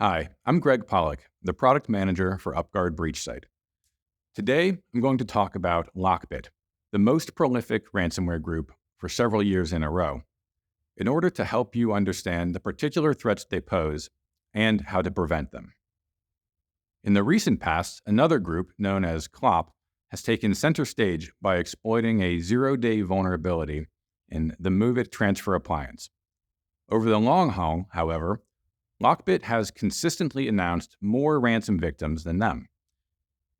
Hi, I'm Greg Pollock, the product manager for UpGuard BreachSight. Today, I'm going to talk about Lockbit, the most prolific ransomware group for several years in a row, in order to help you understand the particular threats they pose and how to prevent them. In the recent past, another group known as CLOP has taken center stage by exploiting a zero-day vulnerability in the MoveIt transfer appliance. Over the long haul, however, Lockbit has consistently announced more ransom victims than them.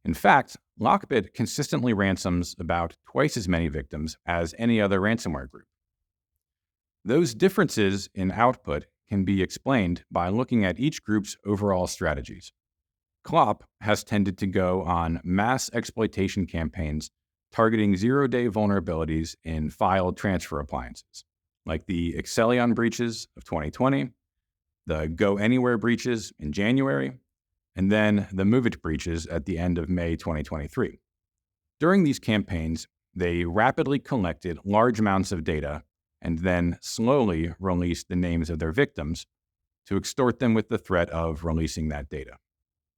In fact, Lockbit consistently ransoms about twice as many victims as any other ransomware group. Those differences in output can be explained by looking at each group's overall strategies. CLOP has tended to go on mass exploitation campaigns targeting zero-day vulnerabilities in file transfer appliances, like the Excellion breaches of 2020, the Go Anywhere breaches in January, and then the MoveIt breaches at the end of May 2023. During these campaigns, they rapidly collected large amounts of data and then slowly released the names of their victims to extort them with the threat of releasing that data.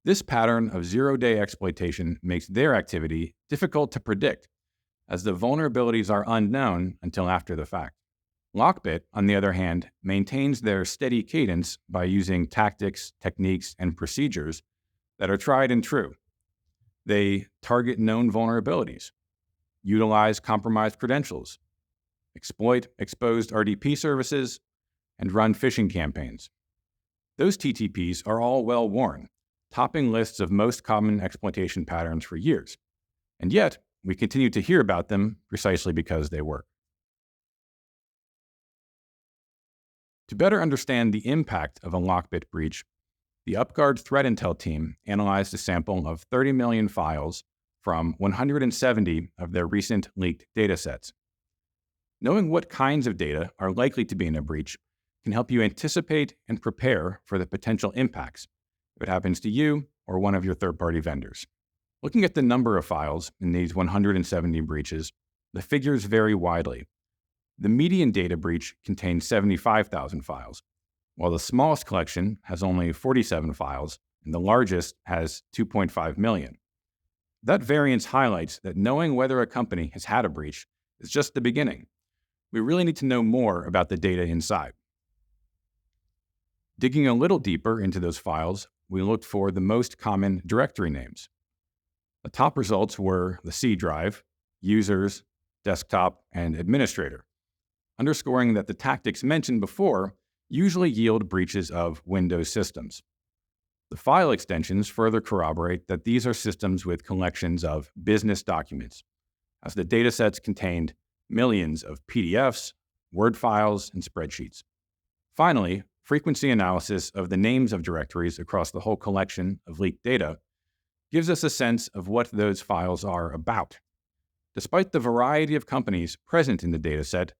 This pattern of zero-day exploitation makes their activity difficult to predict, as the vulnerabilities are unknown until after the fact. Lockbit, on the other hand, maintains their steady cadence by using tactics, techniques, and procedures that are tried and true. They target known vulnerabilities, utilize compromised credentials, exploit exposed RDP services, and run phishing campaigns. Those TTPs are all well worn, topping lists of most common exploitation patterns for years. And yet, we continue to hear about them precisely because they work. To better understand the impact of a Lockbit breach, the UpGuard threat intel team analyzed a sample of 30 million files from 170 of their recent leaked datasets. Knowing what kinds of data are likely to be in a breach can help you anticipate and prepare for the potential impacts if it happens to you or one of your third-party vendors. Looking at the number of files in these 170 breaches, the figures vary widely. The median data breach contains 75,000 files, while the smallest collection has only 47 files, and the largest has 2.5 million. That variance highlights that knowing whether a company has had a breach is just the beginning. We really need to know more about the data inside. Digging a little deeper into those files, we looked for the most common directory names. The top results were the C drive, users, desktop, and administrator, underscoring that the tactics mentioned before usually yield breaches of Windows systems. The file extensions further corroborate that these are systems with collections of business documents, as the datasets contained millions of PDFs, Word files, and spreadsheets. Finally, frequency analysis of the names of directories across the whole collection of leaked data gives us a sense of what those files are about. Despite the variety of companies present in the dataset,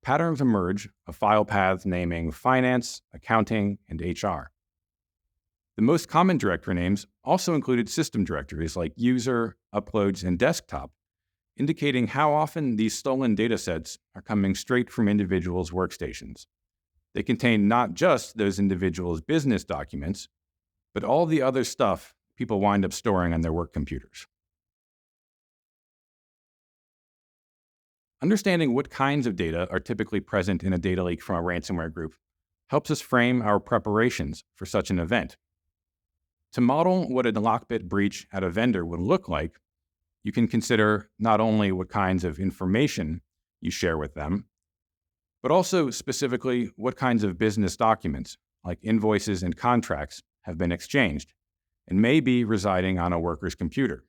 patterns emerge of file paths naming finance, accounting, and HR. The most common directory names also included system directories like user, uploads, and desktop, indicating how often these stolen datasets are coming straight from individuals' workstations. They contain not just those individuals' business documents, but all the other stuff people wind up storing on their work computers. Understanding what kinds of data are typically present in a data leak from a ransomware group helps us frame our preparations for such an event. To model what a Lockbit breach at a vendor would look like, you can consider not only what kinds of information you share with them, but also specifically what kinds of business documents, like invoices and contracts, have been exchanged and may be residing on a worker's computer.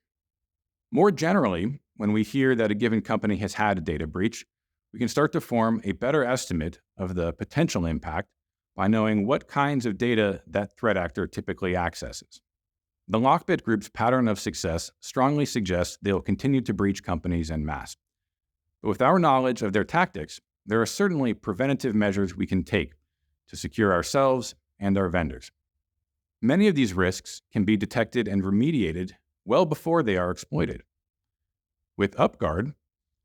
More generally, when we hear that a given company has had a data breach, we can start to form a better estimate of the potential impact by knowing what kinds of data that threat actor typically accesses. The Lockbit Group's pattern of success strongly suggests they will continue to breach companies en masse. But with our knowledge of their tactics, there are certainly preventative measures we can take to secure ourselves and our vendors. Many of these risks can be detected and remediated well before they are exploited. With UpGuard,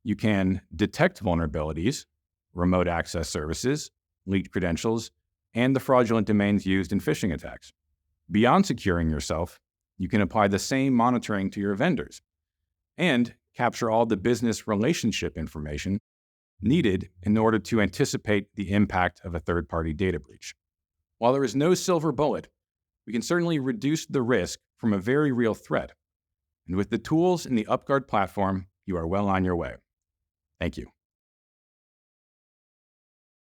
you can detect vulnerabilities, remote access services, leaked credentials, and the fraudulent domains used in phishing attacks. Beyond securing yourself, you can apply the same monitoring to your vendors and capture all the business relationship information needed in order to anticipate the impact of a third-party data breach. While there is no silver bullet, we can certainly reduce the risk from a very real threat. And with the tools in the UpGuard platform, you are well on your way. Thank you.